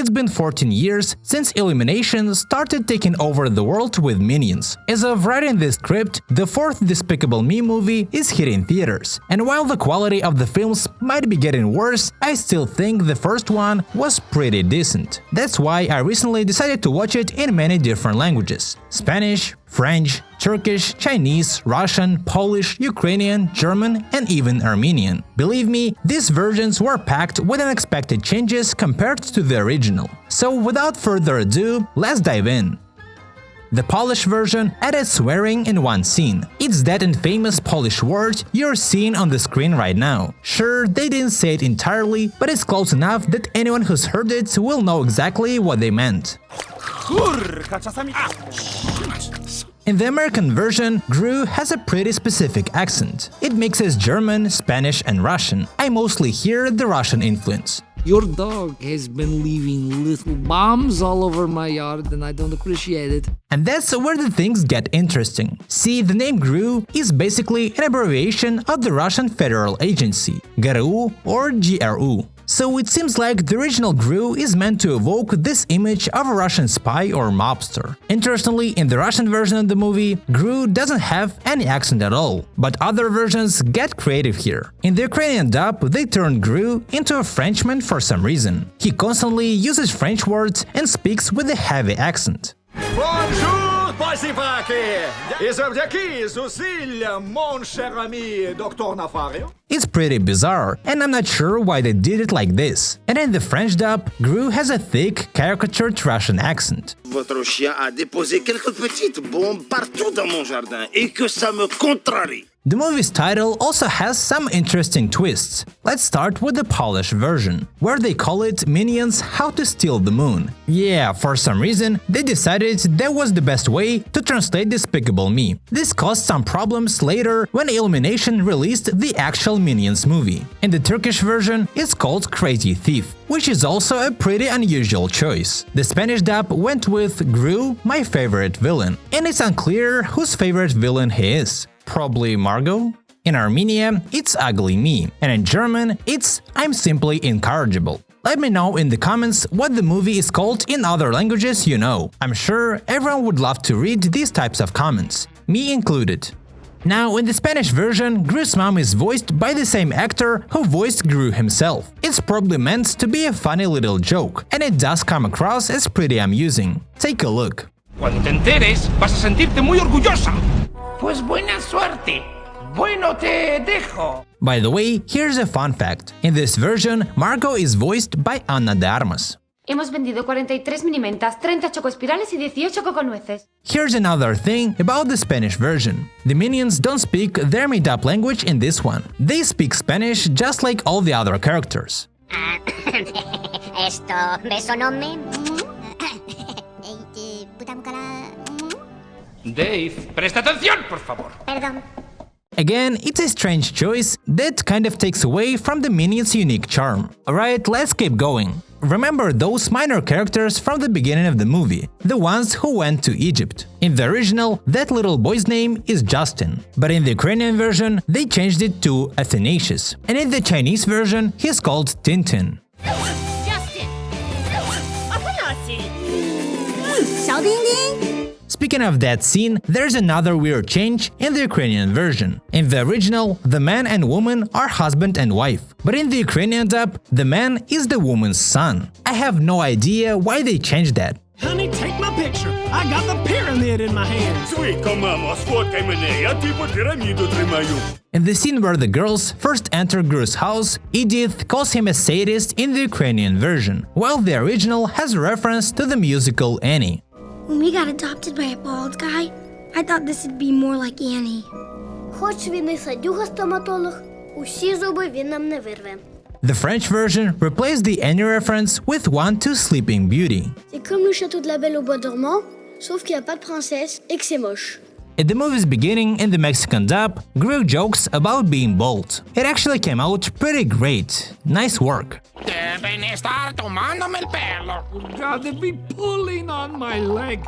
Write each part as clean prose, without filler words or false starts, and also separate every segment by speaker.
Speaker 1: it's been 14 years since Illumination started taking over the world with Minions. As of writing this script, the fourth Despicable Me movie is hitting theaters, and while the quality of the films might be getting worse, I still think the first one was pretty decent. That's why I recently decided to watch it in many different languages: Spanish, French, Turkish, Chinese, Russian, Polish, Ukrainian, German, and even Armenian. Believe me, these versions were packed with unexpected changes compared to the original. So without further ado, let's dive in. The Polish version added swearing in one scene. It's that infamous Polish word you're seeing on the screen right now. Sure, they didn't say it entirely, but it's close enough that anyone who's heard it will know exactly what they meant. In the American version, Gru has a pretty specific accent. It mixes German, Spanish, and Russian. I mostly hear the Russian influence.
Speaker 2: Your dog has been leaving little bombs all over my yard and I don't appreciate it.
Speaker 1: And that's where the things get interesting. See, the name GRU is basically an abbreviation of the Russian Federal Agency, GRU or GRU. So it seems like the original GRU is meant to evoke this image of a Russian spy or mobster. Interestingly, in the Russian version of the movie, GRU doesn't have any accent at all, but other versions get creative here. In the Ukrainian dub, they turned GRU into a Frenchman for some reason. He constantly uses French words and speaks with a heavy accent.
Speaker 3: Bonjour, посіпаки! І завдяки зусиллям, mon cher ami, доктор Нафарио.
Speaker 1: It's pretty bizarre, and I'm not sure why they did it like this. And in the French dub, Gru has a thick, caricatured Russian accent.
Speaker 4: Votre chien a déposé quelques petites bombes partout dans mon jardin et que ça me contrarie.
Speaker 1: The movie's title also has some interesting twists. Let's start with the Polish version, where they call it Minions How to Steal the Moon. Yeah, for some reason, they decided that was the best way to translate Despicable Me. This caused some problems later when Illumination released the actual Minions movie. In the Turkish version, it's called Crazy Thief, which is also a pretty unusual choice. The Spanish dub went with Gru, my favorite villain, and it's unclear whose favorite villain he is. Probably Margot? In Armenian, it's Ugly Me, and in German, it's I'm Simply Incorrigible. Let me know in the comments what the movie is called in other languages you know. I'm sure everyone would love to read these types of comments, me included. Now, in the Spanish version, Gru's mom is voiced by the same actor who voiced Gru himself. It's probably meant to be a funny little joke, and it does come across as pretty amusing. Take a look.
Speaker 5: Cuando te enteres, vas a sentirte muy orgullosa. Pues buena suerte. Bueno, te dejo.
Speaker 1: By the way, here's a fun fact. In this version, Margot is voiced by Ana de Armas.
Speaker 6: Hemos vendido 43 minimentas, 30 chocoespirales y 18 coconueces.
Speaker 1: Here's another thing about the Spanish version. The Minions don't speak their made-up language in this one. They speak Spanish just like all the other characters.
Speaker 7: Esto, beso no me...
Speaker 5: Dave, presta atención, por favor.
Speaker 7: Perdón.
Speaker 1: Again, it's a strange choice that kind of takes away from the Minions' unique charm. Alright, let's keep going. Remember those minor characters from the beginning of the movie, the ones who went to Egypt. In the original, that little boy's name is Justin, but in the Ukrainian version, they changed it to Athanasius, and in the Chinese version, he's called Tintin.
Speaker 7: Justin. Xiao
Speaker 1: Speaking of that scene, there's another weird change in the Ukrainian version. In the original, the man and woman are husband and wife, but in the Ukrainian dub, the man is the woman's son. I have no idea why they changed that.
Speaker 8: Honey, take my picture. I got the pyramid in my hand.
Speaker 3: Свитко, мамо, сфоткай мене, я типу піраміду тримаю.
Speaker 1: In the scene where the girls first enter Gru's house, Edith calls him a sadist in the Ukrainian version, while the original has a reference to the musical Annie.
Speaker 9: When we got adopted by a bald guy, I thought this would be more like Annie.
Speaker 7: Хоч він і садюга-стоматолог, усі зуби він нам не вирве.
Speaker 1: The French version replaced the Annie reference with one to Sleeping Beauty.
Speaker 9: C'est comme le château de la Belle au bois dormant, sauf qu'il n'y a pas de princesse et que c'est moche.
Speaker 1: At the movie's beginning in the Mexican dub, Gru jokes about being bald. It actually came out pretty great. Nice work.
Speaker 5: Deben estar tomándome el pelo.
Speaker 2: God, they'd be pulling on my leg.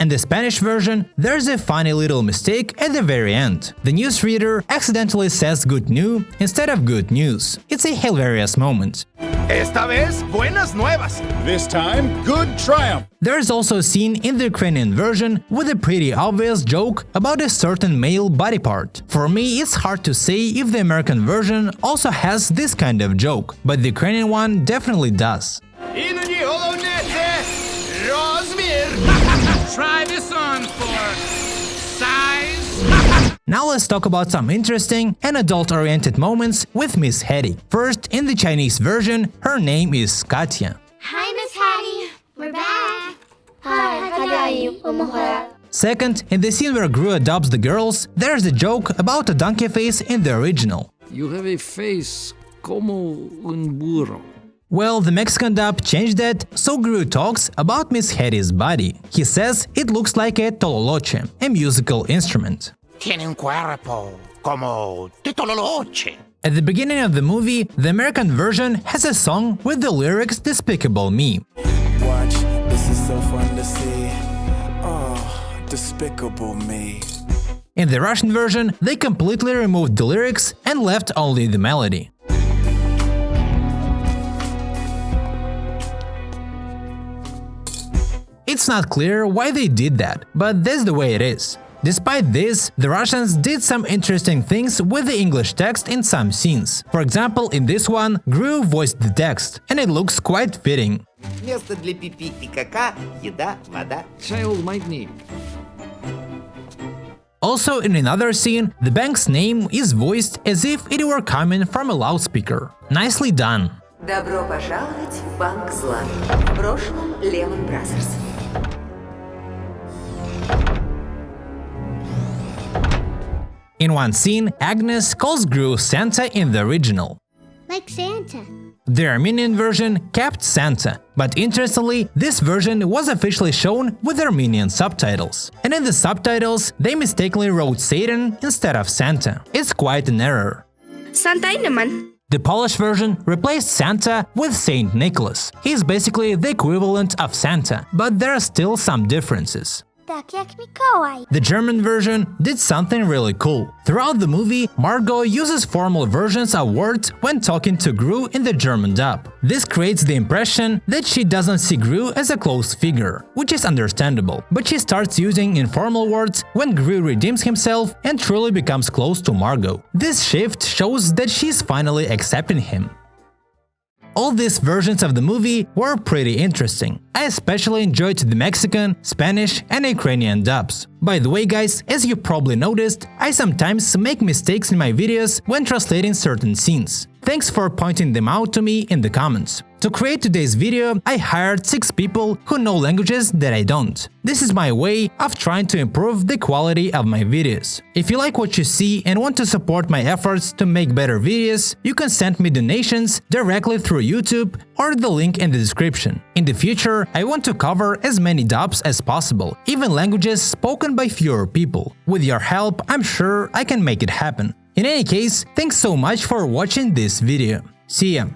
Speaker 1: In the Spanish version, there's a funny little mistake at the very end. The newsreader accidentally says good news instead of good news. It's a hilarious moment.
Speaker 10: Esta vez, buenas nuevas.
Speaker 3: This time, good triumph.
Speaker 1: There's also a scene in the Ukrainian version with a pretty obvious joke about a certain male body part. For me, it's hard to say if the American version also has this kind of joke, but the Ukrainian one definitely does.
Speaker 5: Іноді головне це розмір. Try this on for size.
Speaker 1: Now let's talk about some interesting and adult-oriented moments with Miss Hattie. First, in the Chinese version, her name is Katya.
Speaker 7: Hi, Miss Hattie. We're back. Hi,
Speaker 1: Second, in the scene where Gru adopts the girls, there's a joke about a donkey face in the original.
Speaker 2: You have a face como un burro.
Speaker 1: Well, the Mexican dub changed that, so Gru talks about Miss Hattie's body. He says it looks like a tololoche, a musical instrument.
Speaker 5: Tiene un cuerpo como de tololoche.
Speaker 1: At the beginning of the movie, the American version has a song with the lyrics Despicable Me.
Speaker 11: Watch, this is so fun to see. Oh, Despicable Me.
Speaker 1: In the Russian version, they completely removed the lyrics and left only the melody. It's not clear why they did that, but that's the way it is. Despite this, the Russians did some interesting things with the English text in some scenes. For example, in this one, Gru voiced the text, and it looks quite fitting.
Speaker 10: Место для пипи и кака, еда, вода.
Speaker 2: Child might need.
Speaker 1: Also, in another scene, the bank's name is voiced as if it were coming from a loudspeaker. Nicely done.
Speaker 12: Добро пожаловать в банк зла. В прошлом Lehman Brothers.
Speaker 1: In one scene, Agnes calls Gru Santa in the original.
Speaker 7: Like Santa.
Speaker 1: The Armenian version kept Santa, but interestingly, this version was officially shown with Armenian subtitles. And in the subtitles, they mistakenly wrote Satan instead of Santa. It's quite an error.
Speaker 9: Santa naman.
Speaker 1: The Polish version replaced Santa with Saint Nicholas. He's basically the equivalent of Santa, but there are still some differences.
Speaker 7: Tak jak Mikołaj.
Speaker 1: The German version did something really cool. Throughout the movie, Margot uses formal versions of words when talking to Gru in the German dub. This creates the impression that she doesn't see Gru as a close figure, which is understandable, but she starts using informal words when Gru redeems himself and truly becomes close to Margot. This shift shows that she's finally accepting him. All these versions of the movie were pretty interesting. I especially enjoyed the Mexican, Spanish and Ukrainian dubs. By the way guys, as you probably noticed, I sometimes make mistakes in my videos when translating certain scenes. Thanks for pointing them out to me in the comments. To create today's video, I hired 6 people who know languages that I don't. This is my way of trying to improve the quality of my videos. If you like what you see and want to support my efforts to make better videos, you can send me donations directly through YouTube or the link in the description. In the future, I want to cover as many dubs as possible, even languages spoken by fewer people. With your help, I'm sure I can make it happen. In any case, thanks so much for watching this video. See ya!